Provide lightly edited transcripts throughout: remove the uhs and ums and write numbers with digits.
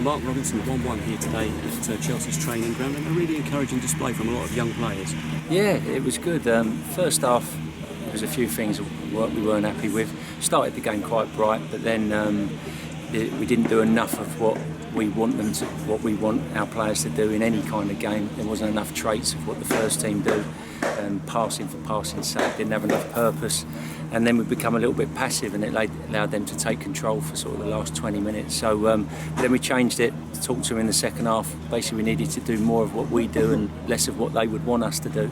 Mark Robinson 1-1 here today at Chelsea's training ground, and a really encouraging display from a lot of young players. Yeah, it was good. First half, there was a few things we weren't happy with. Started the game quite bright, but then we didn't do enough of what we want our players to do in any kind of game. There wasn't enough traits of what the first team do. Passing for passing's sake, didn't have enough purpose, and then we become a little bit passive, and it allowed them to take control for sort of the last 20 minutes. So then we changed it, talked to them in the second half. Basically, we needed to do more of what we do and less of what they would want us to do.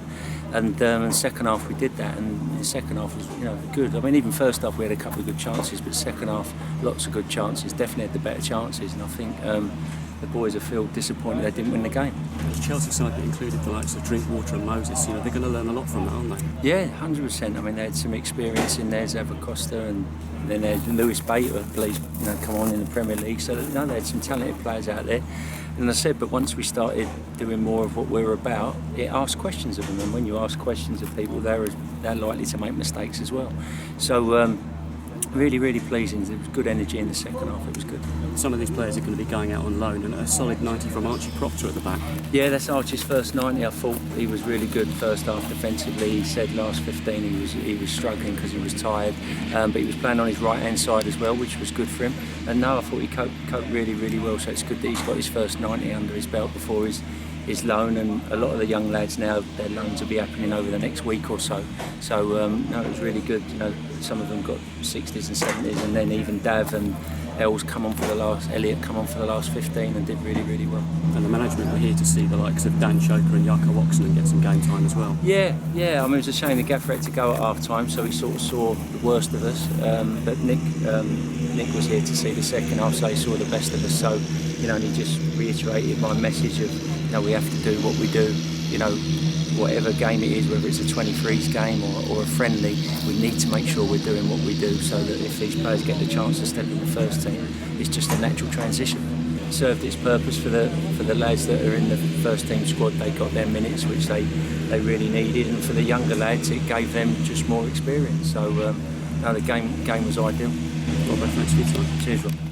And in the second half we did that, and the second half was good. I mean, even first half we had a couple of good chances, but second half lots of good chances. Definitely had the better chances, and I think the boys feel disappointed they didn't win the game. The Chelsea side that included the likes of Drinkwater and Moses, they're going to learn a lot from that, aren't they? Yeah, 100%. I mean, they had some experience in there, Zava Costa, and then they had Lewis Bater, please, come on in the Premier League. So they had some talented players out there. And I said, but once we started doing more of what we were about, it asked questions of them. And when you ask questions of people, they're likely to make mistakes as well. So really, really pleasing. There was good energy in the second half. It was good. Some of these players are going to be going out on loan, and a solid 90 from Archie Proctor at the back. Yeah, that's Archie's first 90. I thought he was really good first half defensively. He said last 15 he was struggling because he was tired, but he was playing on his right hand side as well, which was good for him. And now I thought he coped really, really well. So it's good that he's got his first 90 under his belt before his loan, and a lot of the young lads now, their loans will be happening over the next week or so. So no, it was really good. Some of them got 60s and 70s, and then even Dav and Elliot come on for the last 15 and did really, really well. And the management were here to see the likes of Dan Choker and Jaco Oxen get some game time as well. Yeah. I mean, it was a shame the gaffer had to go at half time, so he sort of saw the worst of us. But Nick was here to see the second half, so he saw the best of us. So and he just reiterated my message of we have to do what we do. Whatever game it is, whether it's a 23s game or a friendly, we need to make sure we're doing what we do, so that if these players get the chance to step in the first team, it's just a natural transition. It served its purpose for the lads that are in the first team squad. They got their minutes, which they really needed, and for the younger lads, it gave them just more experience. So the game was ideal. Robbo, thanks for your time. Cheers, Rob.